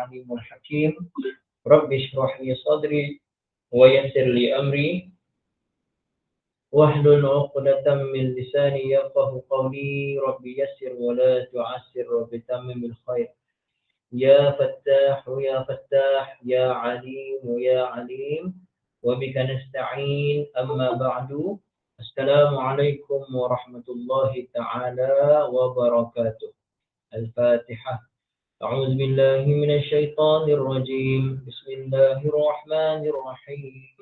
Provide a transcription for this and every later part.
العليم الحكيم رب اشرح لي صدري ويسر لي أمري واحلل عقدة من لساني يفقه قولي رب يسر ولا تعسر رب تمم الخير يا فتاح يا فتاح يا عليم يا عليم وبك نستعين أما بعد السلام عليكم ورحمة الله تعالى وبركاته. الفاتحة. أعوذ بالله من الشيطان الرجيم. بسم الله الرحمن الرحيم.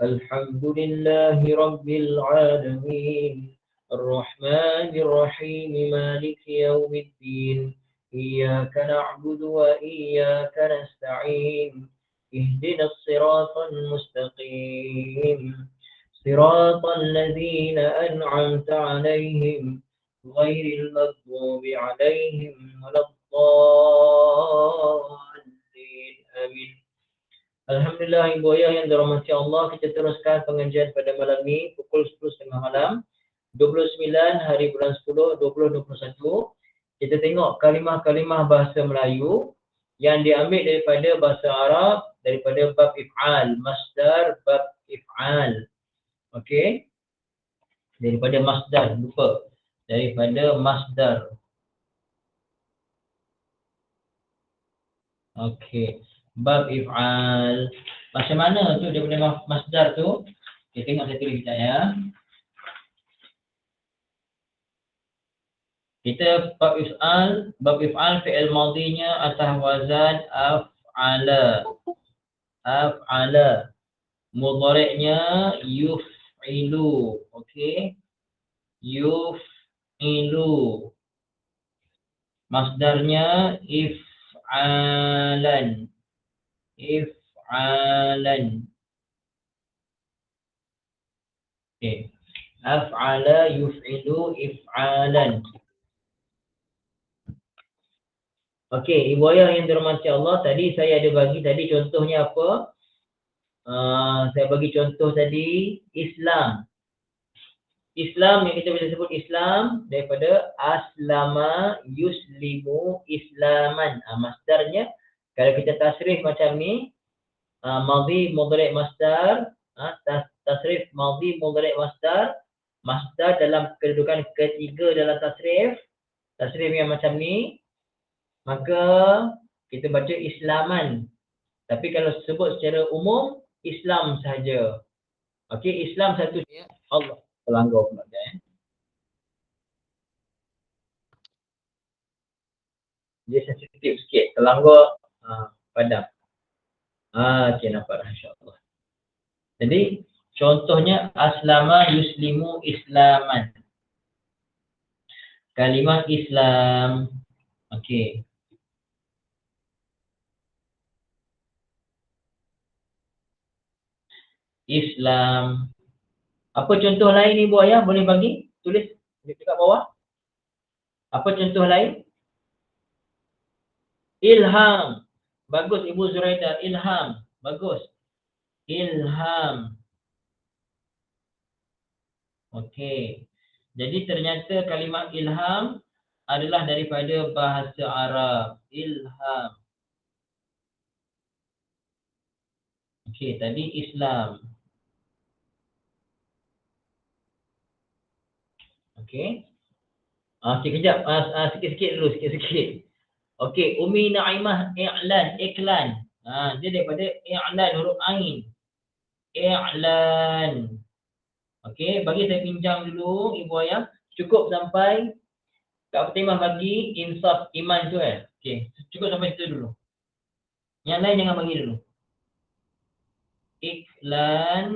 الحمد لله رب العالمين الرحمن الرحيم مالك يوم الدين إياك نعبد وإياك نستعين اهدنا الصراط المستقيم صراط الذين أنعمت عليهم غير المغضوب عليهم ولا الضالين آمين. Alhamdulillah ibu ayah yang dirahmati Allah, kita teruskan pengajian pada malam ini pukul 10.30 malam 29 hari bulan 10 2021. Kita tengok kalimah-kalimah bahasa Melayu yang diambil daripada bahasa Arab, daripada bab if'al, masdar bab if'al. Okey. Daripada masdar, lupa. Daripada masdar. Okey. Bab if'al. Macam mana tu daripada masdar tu? Kita tengok saya tulis sekejap ya. Kita bab if'al fi'il madhinya atas wazan af'ala. Af'ala. Mudhari'nya yuf'ilu. Okey. Yuf'ilu. Masdarnya if'alan. If'alan. Okay. Af'ala yuf'ilu if'alan. Okey, ibu ayah yang dirahmati Allah, tadi saya ada bagi tadi contohnya apa? Saya bagi contoh tadi Islam. Islam yang kita boleh sebut Islam daripada aslama yuslimu islaman. Masdarnya kalau kita tasrif macam ni, madhi mudhari' masdar, tasrif madhi mudhari' masdar, masdar dalam kedudukan ketiga dalam tasrif yang macam ni, maka kita baca islaman. Tapi kalau sebut secara umum, Islam sahaja. Okey, Islam satu. Allah pelanggar pula dia. Dia sensitif sikit, pelanggar padam. Okey, nampak dah insya-Allah. Jadi contohnya aslama yuslimu islaman. Kalimah Islam. Okey. Islam. Apa contoh lain ibu ayah boleh bagi? Tulis dekat bawah. Apa contoh lain? Ilham. Bagus Ibu Zuraida. Ilham. Bagus. Ilham. Okey. Jadi ternyata kalimah ilham adalah daripada bahasa Arab. Ilham. Okey, tadi Islam. Okey. Kejap. Sikit-sikit dulu, sikit-sikit. Okey, Umi Naimah i'lan, iklan. Dia daripada i'lan, huruf ain. I'lan. Okey, bagi saya pinjam dulu ibu ayah. Cukup sampai Kak Fatimah bagi insaf iman tu Okey, cukup sampai situ dulu. Yang lain jangan bagi dulu. Iklan.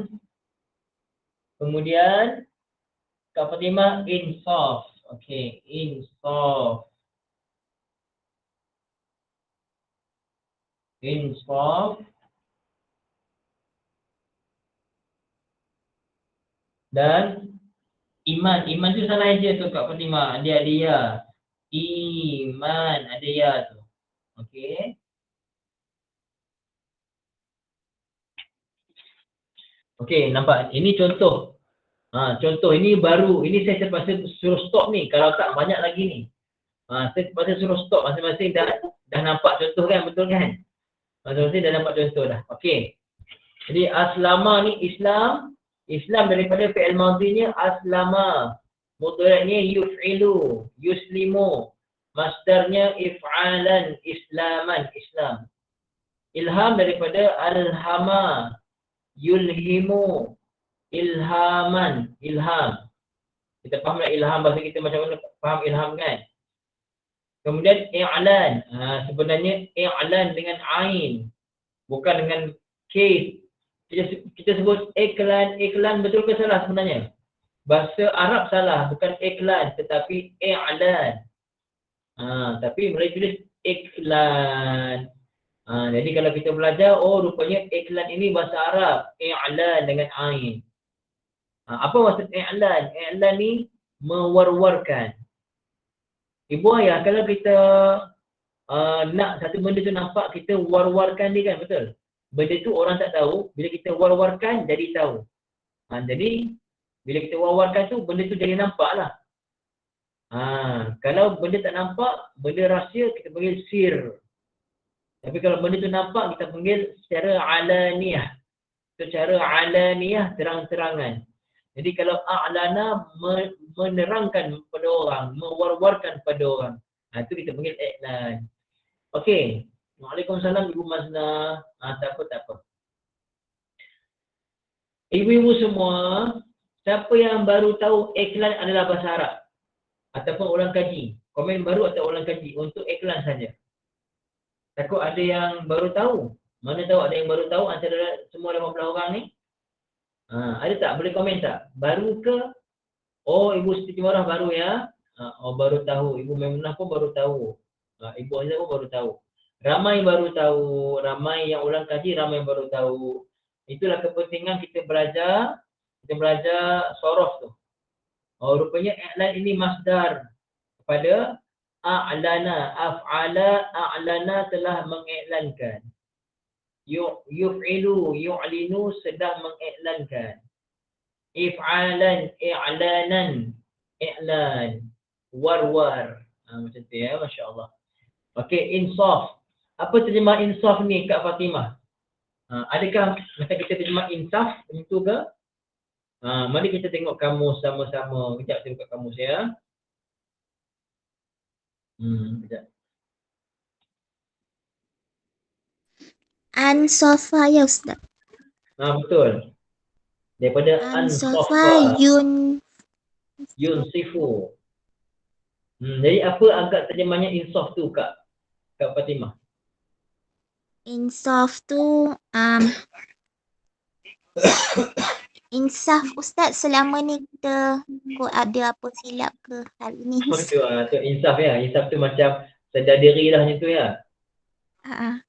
Kemudian Kak Fatimah insaf. Okey, insaf. Insaf. Dan iman. Iman tu salah aja tu Kak Fatimah. Dia ada ya. Iman. Ada ya tu. Okey. Okey, nampak? Ini contoh. Contoh ini baru. Ini saya terpaksa suruh stop ni. Kalau tak banyak lagi ni. Saya terpaksa suruh stop. Masing-masing dah dah nampak contoh kan, betul kan? Maksudnya dah nampak contoh dah. Okey. Jadi aslama ni Islam. Islam daripada fi'il madhinya aslama. Mudhari'nya yuf'ilu, yuslimu. Masdarnya if'alan, islaman, Islam. Ilham daripada alhama, yulhimu, ilhaman, ilham. Kita faham tak ilham, bahasa kita macam mana faham ilham kan? Kemudian i'lan. Sebenarnya i'lan dengan ain, bukan dengan k. Kita sebut iklan, iklan betul ke salah sebenarnya? Bahasa Arab salah, bukan iklan tetapi i'lan. Tapi mereka tulis iklan. Jadi kalau kita belajar, oh rupanya iklan ini bahasa Arab, i'lan dengan ain. Apa maksud i'lan? I'lan ni mewar-warkan. Ibu ayah, kalau kita nak satu benda tu nampak, kita war-warkan dia kan, betul? Benda tu orang tak tahu, bila kita war-warkan jadi tahu. Jadi bila kita war-warkan tu, benda tu jadi nampak lah. Kalau benda tak nampak, benda rahsia kita panggil sir. Tapi kalau benda tu nampak, kita panggil secara alaniyah. Secara alaniyah, terang-terangan. Jadi kalau a'lana, menerangkan pada orang, mewar-warkan pada orang. Itu kita panggil i'lan. Okey. Waalaikumsalam Ibu Mazna. Tak apa. Ibu-ibu semua, siapa yang baru tahu iklan adalah bahasa Arab? Ataupun orang kaji. Komen baru atau orang kaji untuk iklan saja. Takut ada yang baru tahu. Mana tahu ada yang baru tahu antara semua 15 orang ni? Ada tak? Boleh komen tak? Baru ke? Oh, Ibu Siti Marah baru ya? Oh, baru tahu. Ibu Maimunah pun baru tahu. Ibu Azizah pun baru tahu. Ramai baru tahu. Ramai yang ulang kaji, ramai yang baru tahu. Itulah kepentingan kita belajar. Kita belajar sorof tu. Oh, rupanya i'lan ini masdar kepada a'lana. Af'ala, a'lana telah mengiklankan. Yuf'ilu, yu'linu sedang mengiklankan. If'alan, i'lanan, i'lan, war-war. Macam tu ya, Masya Allah. Okey, insaf. Apa terjemah insaf ni Kak Fatimah? Adakah masa kita terjemah insaf itu ke? Mari kita tengok kamus sama-sama. Sekejap saya buka kamus ya. Sekejap. Ansofa ya Ustaz. Betul. Daripada Ansofa yunsifu. Jadi apa agak terjemahnya insaf tu Kak Fatimah? Insaf tu insaf Ustaz, selama ni kita kok ada apa silap ke hari ni? Tu insaf ya. Insaf tu macam sedar diri lah macam tu ya.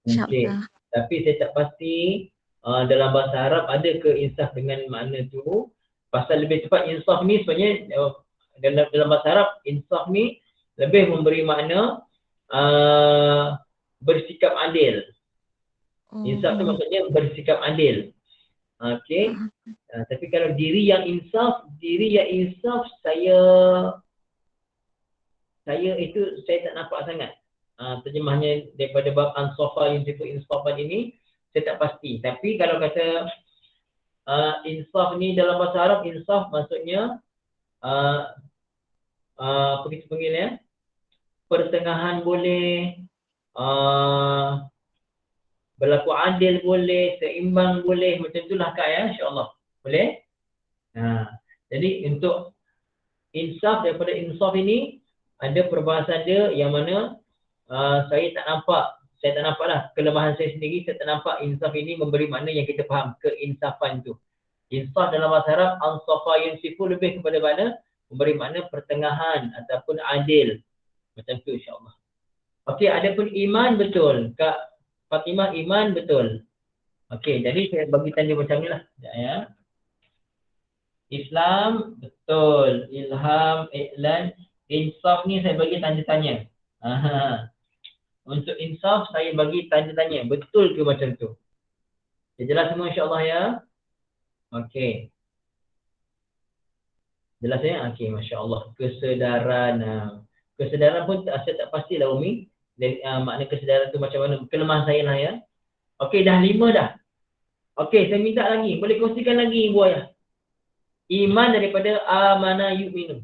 InsyaAllah. Tapi saya tak pasti dalam bahasa Arab ada ke insaf dengan makna tu. Pasal lebih tepat insaf ni sebenarnya dalam bahasa Arab, insaf ni lebih memberi makna bersikap adil. Insaf tu maksudnya bersikap adil. Okey. Tapi kalau diri yang insaf saya itu saya tak nampak sangat. Terjemahnya daripada bab ansafa yunsifu insafan ini saya tak pasti. Tapi kalau kata insaf ni dalam bahasa Arab, insaf maksudnya apa kita panggil ya? Pertengahan boleh, berlaku adil boleh, seimbang boleh, macam itulah Kak ya, insya-Allah. Boleh? Jadi untuk insaf, daripada insaf ini ada perbahasan dia yang mana saya tak nampaklah kelemahan saya sendiri. Saya tak nampak insaf ini memberi makna yang kita faham, keinsafan tu. Insaf dalam bahasa Arab, ansafa yunsifu lebih kepada mana? Memberi makna pertengahan ataupun adil. Macam tu insya-Allah. Okey, adapun iman betul. Kak Fatimah, iman betul. Okey, jadi saya bagi tanda macam ni lah. Ya. Islam betul. Ilham, i'lan, insaf ni saya bagi tanda tanya. Untuk insaf saya bagi tanda tanya. Betul ke macam tu? Jelas semua insya-Allah ya. Okey. Jelas ya? Okey, masya-Allah. Kesedaran. Kesedaran pun saya tak pastilah Umi. makna kesedaran tu macam mana, kelemahan saya lah ya. Okey, dah 5 dah. Okey, saya minta lagi, boleh kongsikan lagi Ibu Ayah. Iman daripada amana yu'minu.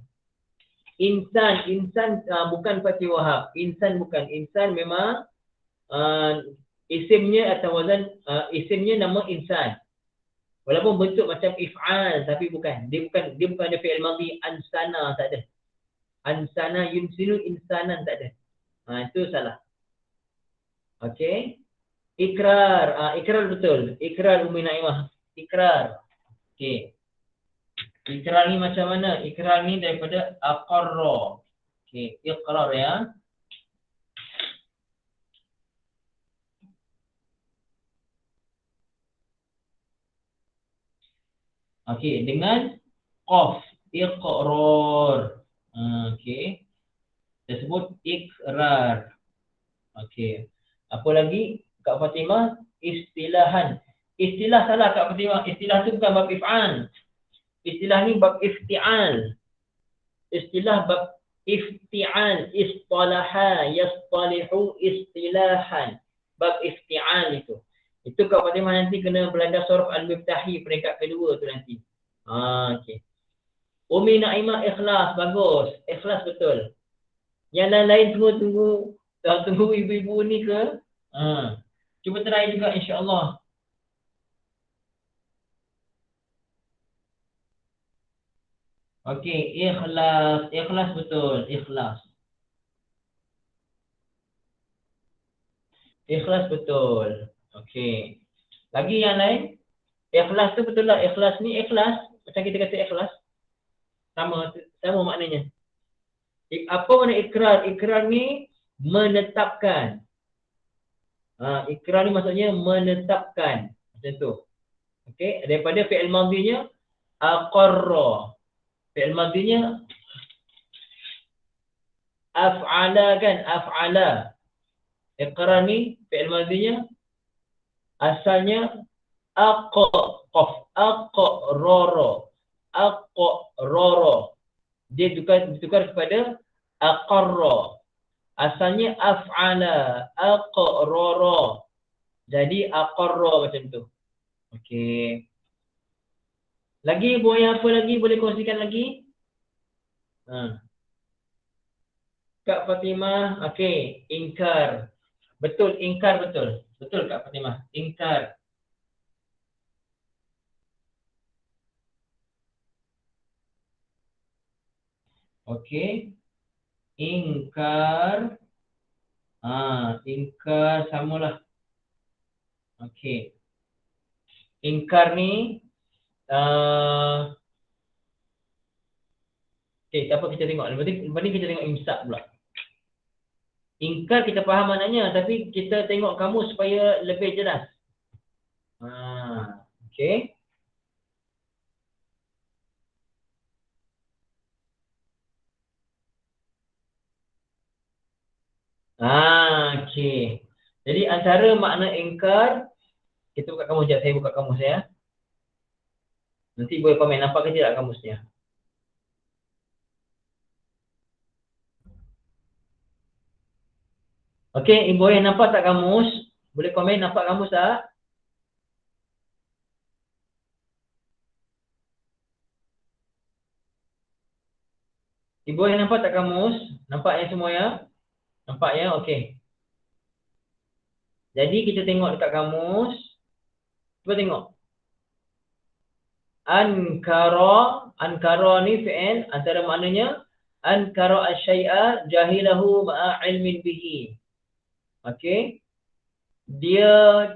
Insan bukan Fatih Wahab. Insan bukan. Insan memang isimnya atau wazan, isimnya nama insan. Walaupun bentuk macam if'al tapi bukan. Dia bukan ada fi'il madhi ansana, tak ada. Ansana yunsinu insanan, tak ada. Itu salah. Okey. Ikrar. Ikrar betul. Ikrar Umi Naimah. Ikrar. Okey. Ikrar ni macam mana? Ikrar ni daripada aqarra. Okey, iqrar ya. Okey, dengan qaf, iqrar. Okey. Dia sebut ikrar. Okey. Apa lagi? Kak Fatimah, istilahan. Istilah salah Kak Fatimah. Istilah tu bukan bab if'al. Istilah ni bab ifti'al. Istilah bab ifti'al. Istalaha, yastalihu, istilahan. Bab ifti'al itu. Itu Kak Fatimah nanti kena belajar surah Al-Miftahi peringkat kedua tu nanti. Okey. Umi Naimah ikhlas, bagus. Ikhlas betul. Yang lain-lain tunggu ibu-ibu ni ke? Cuba try juga insya-Allah. Okey, ikhlas. Ikhlas betul, ikhlas. Ikhlas betul. Okey. Lagi yang lain? Ikhlas tu betul lah. Ikhlas ni ikhlas. Macam kita kata ikhlas. Sama maknanya. Apa makna ikrar? Ikrar ni menetapkan. Ikrar ni maksudnya menetapkan. Macam tu. Okey, daripada fi'il madhinya aqarra. Fi'il madhinya af'ala kan, af'ala. Iqrar ni fi'il madhinya asalnya aqrara. Aqrara. Dia ditukar kepada aqarra. Asalnya af'ala, aqrara. Jadi aqarra macam tu. Okey. Lagi boleh apa lagi? Boleh kongsikan lagi? Kak Fatimah, okey, ingkar. Betul, ingkar betul. Betul Kak Fatimah, ingkar. Okey. Ingkar. Ingkar samalah. Okey. Ingkar ni okey, tak apa kita tengok. Lepas ni kita tengok imsak pula. Ingkar kita faham maknanya, tapi kita tengok kamu supaya lebih jelas. Okey. Okey. Jadi antara makna ingkar, kita buka kamus sekejap. Saya buka kamus ya. Nanti boleh komen nampak ke tidak kamusnya. Okey, Ibu Ayah nampak tak kamus? Boleh komen nampak kamus tak? Ibu Ayah nampak tak kamus? Nampak ya semua ya? Nampak ya? Okey. Jadi kita tengok dekat kamus. Cuba tengok. Ankara ni fi'il, antara maknanya ankara asy-syai'a jahilahu ma'a ilmin bihi. Okey. Dia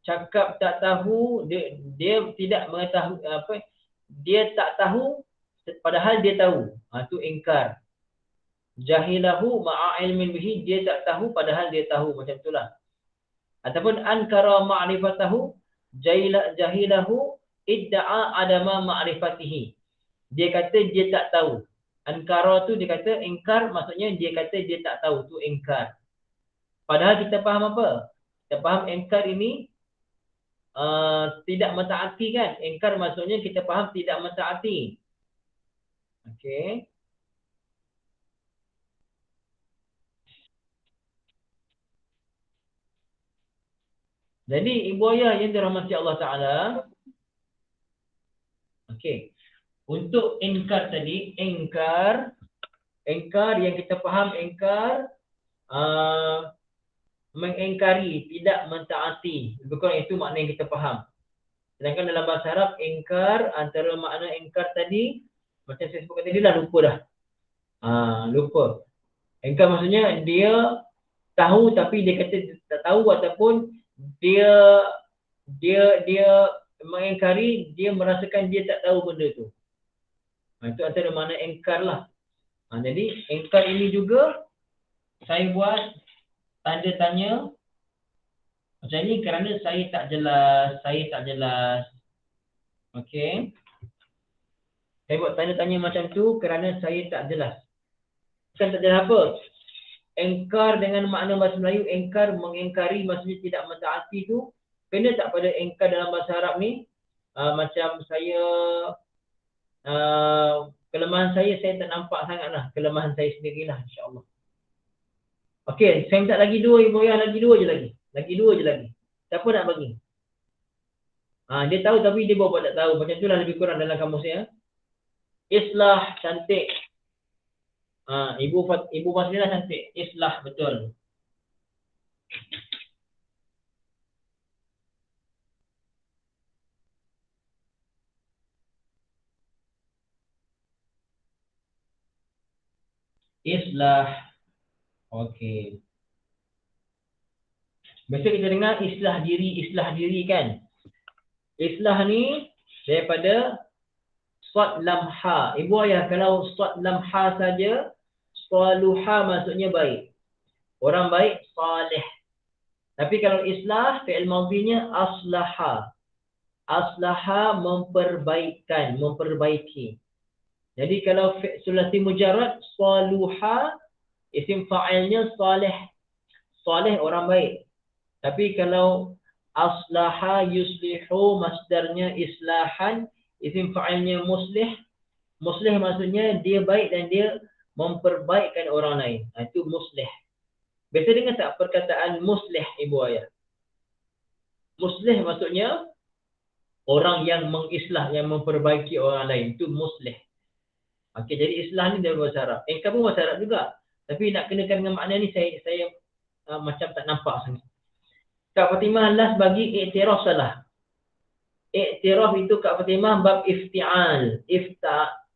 cakap tak tahu, dia tidak mengetahui apa, dia tak tahu padahal dia tahu. Tu ingkar. Jahilahu ma'a ilmin bihi, dia tak tahu padahal dia tahu, macam itulah. Ataupun ankara ma'rifatahu jahilahu idda'a adama ma'rifatihi. Dia kata dia tak tahu. Ankara tu dia kata ingkar, maksudnya dia kata dia tak tahu, tu ingkar. Padahal kita faham apa? Kita faham ingkar ini tidak mentaati kan? Ingkar maksudnya kita faham tidak mentaati. Okey. Jadi ibu ayah yang dirahmati Allah Ta'ala, okey, untuk ingkar tadi, ingkar yang kita faham, ingkar mengingkari, tidak mentaati. Lebih kurang itu makna yang kita faham. Sedangkan dalam bahasa Arab, ingkar, antara makna ingkar tadi, macam saya sebutkan tadi dah lupa dah. Lupa. Ingkar maksudnya dia tahu tapi dia kata tak tahu, ataupun dia mengingkari, dia merasakan dia tak tahu benda tu. Itu antara makna ingkar lah. Jadi ingkar ini juga saya buat tanda tanya macam ni kerana saya tak jelas. Okey. Saya buat tanda tanya macam tu kerana saya tak jelas. Bukan tak jelas apa? Ingkar dengan makna bahasa Melayu, ingkar mengingkari maksudnya tidak mentaati tu, kena tak pada ingkar dalam bahasa Arab ni? Macam saya kelemahan saya tak nampak sangatlah, kelemahan saya sendirilah, insya-Allah. Okey, saya minta lagi dua ibu ayah, lagi dua je lagi. Siapa nak bagi? Dia tahu tapi dia buat tak tahu. Macam itulah lebih kurang dalam kamus ya. Islah, cantik. Ibu Fasilah cantik. Islah, betul. Islah. Okey. Biasa kita dengar islah diri kan. Islah ni daripada sad lam ha. Ibu ayah, kalau sad lam ha saja, saluha maksudnya baik. Orang baik, salih. Tapi kalau islah, fi'il madhinya aslaha. Aslaha memperbaikan, memperbaiki. Jadi kalau sulasi mujarrad, saluha, isim fa'ilnya salih. Salih orang baik. Tapi kalau aslaha yuslihu, masdarnya islahan, isim fa'ilnya muslih. Muslih maksudnya dia baik dan dia memperbaikkan orang lain. Itu muslih. Biasa dengar tak perkataan muslih ibu ayah? Muslih maksudnya orang yang mengislah, yang memperbaiki orang lain. Itu muslih. Okey, jadi islah ni dari bahasa Arab. Ingkar pun bahasa Arab juga. Tapi nak kenakan dengan makna ni saya macam tak nampak sangat. Kak Fatimah last bagi iktiraf salah. Iktiraf itu Kak Fatimah bab ifti'al.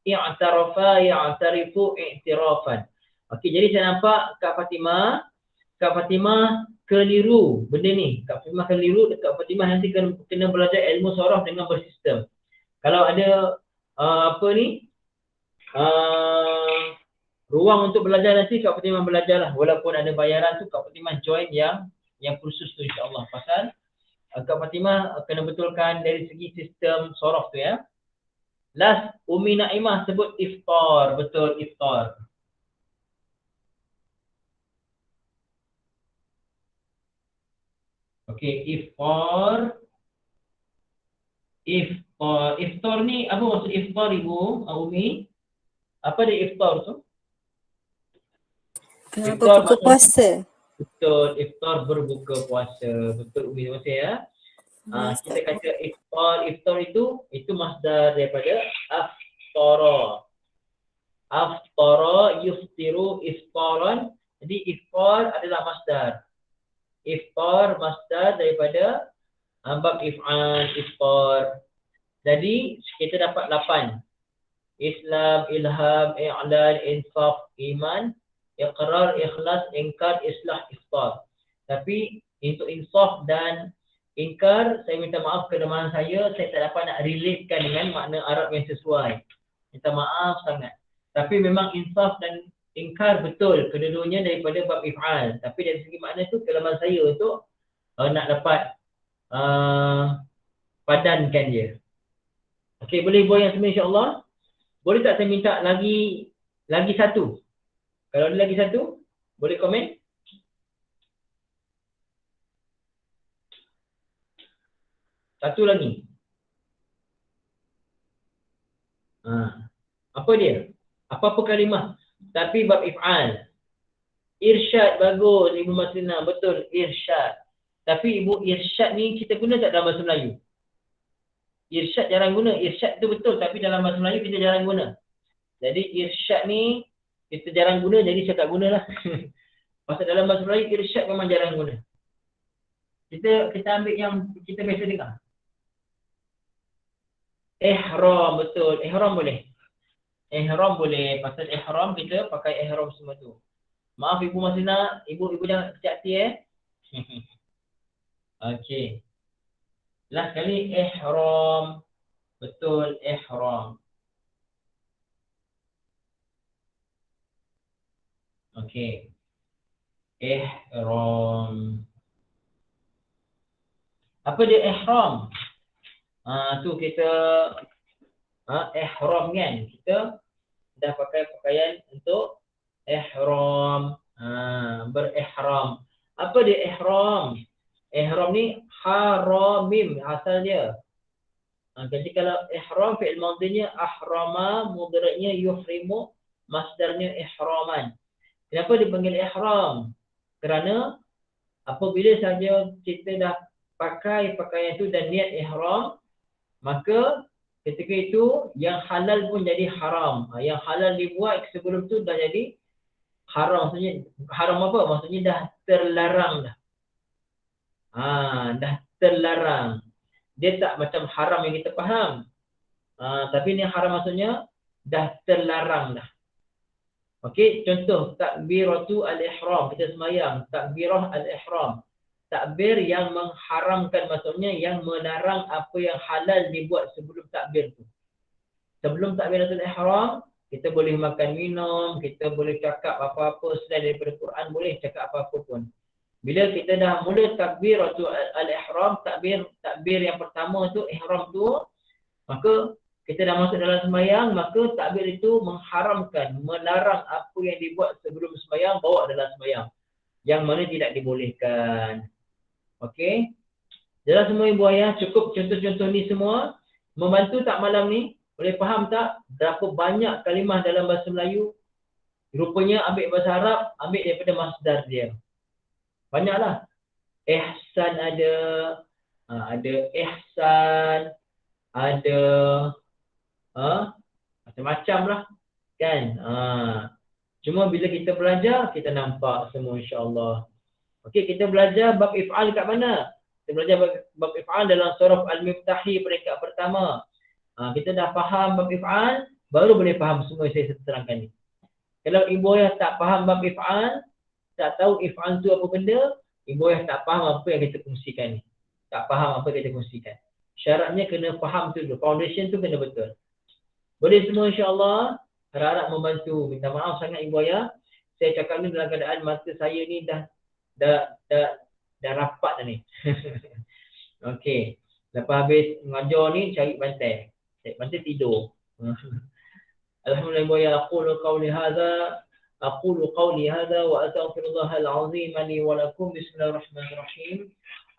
I'tarafa ya'tarifu i'tirafan. Okey, jadi saya nampak Kak Fatimah keliru benda ni. Kak Fatimah keliru, Kak Fatimah nanti kena belajar ilmu sorof dengan bersistem. Kalau ada ruang untuk belajar nanti, Kak Fatimah belajarlah. Walaupun ada bayaran tu, Kak Fatimah join yang kursus tu insya-Allah. Pasal Kak Fatimah kena betulkan dari segi sistem sorof tu ya. Last, Umi Naimah sebut iftar. Betul, iftar. Okey, iftar. Iftar ni apa maksud iftar ibu Umi? Apa dia iftar tu? Berbuka puasa. Betul, iftar berbuka puasa. Betul Umi, terima kasih ya. Kita kata iftar itu masdar daripada aftara. Aftara yuftiru iftaran. Jadi iftar adalah masdar. Iftar masdar daripada bab if'al, iftar. Jadi kita dapat 8. Islam, ilham, i'lan, insaf, iman, iqrar, ikhlas, ingkar, islah, iftar. Tapi untuk insaf dan ingkar, saya minta maaf kelemahan saya tak dapat nak relatekan dengan makna Arab yang sesuai. Minta maaf sangat. Tapi memang insaf dan ingkar betul, kedua-duanya daripada bab if'al. Tapi dari segi makna tu kelemahan saya untuk nak dapat padankan dia. Okey, boleh buat yang semua insya-Allah. Boleh tak saya minta lagi satu? Kalau ada lagi satu, boleh komen? Satu lagi. Apa dia? Apa-apa kalimah tapi bab if'al. Irsyad bagus Ibu Maslina, betul, irsyad. Tapi ibu irsyad ni kita guna tak dalam bahasa Melayu? Irsyad jarang guna. Irsyad tu betul tapi dalam bahasa Melayu kita jarang guna. Jadi irsyad ni kita jarang guna jadi saya tak gunalah. Pasal dalam bahasa Melayu irsyad memang jarang guna. Kita ambil yang kita biasa dengar. Ihram betul. Ihram boleh. Ihram boleh. Pasal ihram kita pakai ihram semua tu. Maaf Ibu Masina, ibu jangan kecil hati Okey. Last kali ihram. Betul, ihram. Okey. Ihram. Apa dia ihram? Tu kita ihram kan. Kita dah pakai pakaian untuk ihram. Berihram. Apa dia ihram? Ihram ni haramim asal dia. Jadi kalau ihram fi'il madhinya ahrama, mudhari'nya yuhrimu, masdarnya ihraman. Kenapa dipanggil ihram? Kerana apabila saja kita dah pakai pakaian itu dan niat ihram, maka ketika itu yang halal pun jadi haram. Yang halal dibuat sebelum tu dah jadi haram. Maksudnya haram apa? Maksudnya dah terlarang dah. Dah terlarang. Dia tak macam haram yang kita faham. Tapi ni haram maksudnya dah terlarang dah. Okey, contoh takbiratu al-ihram, kita sembahyang, takbirah al-ihram. Takbir yang mengharamkan maksudnya yang melarang apa yang halal dibuat sebelum takbir tu. Sebelum takbiratul ihram, kita boleh makan minum, kita boleh cakap apa-apa selain daripada Quran, boleh cakap apa-apa pun. Bila kita dah mula takbiratul al-ihram, takbir yang pertama tu ihram tu, maka kita dah masuk dalam sembahyang, maka takbir itu mengharamkan, melarang apa yang dibuat sebelum sembahyang bawa dalam sembahyang, yang mana tidak dibolehkan. Okey. Jelas semua ibu ayah, cukup contoh-contoh ni semua membantu tak malam ni? Boleh faham tak berapa banyak kalimah dalam bahasa Melayu? Rupanya ambil bahasa Arab, ambil daripada masdar dia. Banyaklah. Ihsan ada ihsan, ada macam-macam lah kan. Cuma bila kita belajar kita nampak semua insya-Allah. Okey, kita belajar bab if'al kat mana? Kita belajar bab if'al dalam surah Al-Miftahi peringkat pertama. Kita dah faham bab if'al, baru boleh faham semua yang saya terangkan ni. Kalau ibu ayah tak faham bab if'al, tak tahu if'al tu apa benda, ibu ayah tak faham apa yang kita kongsikan ni. Tak faham apa yang kita kongsikan. Syaratnya kena faham tu dulu. Foundation tu kena betul. Boleh semua insya-Allah. Harap-harap membantu. Minta maaf sangat ibu ayah. Saya cakap ni dalam keadaan mata saya ni dah rapat dah ni. Okey. Lepas habis mengajar ni cari bantai. Cari bantai tidur. Alhamdulillah ibu ayah, أقول قولي هذا وأستغفر الله العظيم لي ولكم. بسم الله الرحمن الرحيم.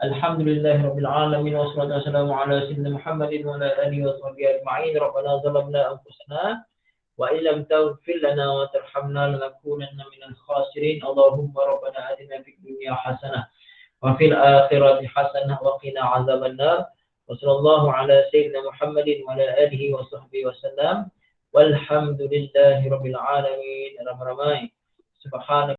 الحمد لله رب العالمين والصلاة والسلام على سيدنا محمد وعلى آله وصحبه أجمعين. ربنا ظلمنا أنفسنا وإن لم تغفر لنا وترحمنا لنكونن من الخاسرين. اللهم ربنا آتنا في الدنيا حسنة وفي الآخرة حسنة وقنا عذاب النار. وصلى الله على سيدنا محمد وعلى آله وصحبه وسلم. والحمد لله رب العالمين. Ramai-ramai. Subhanallah.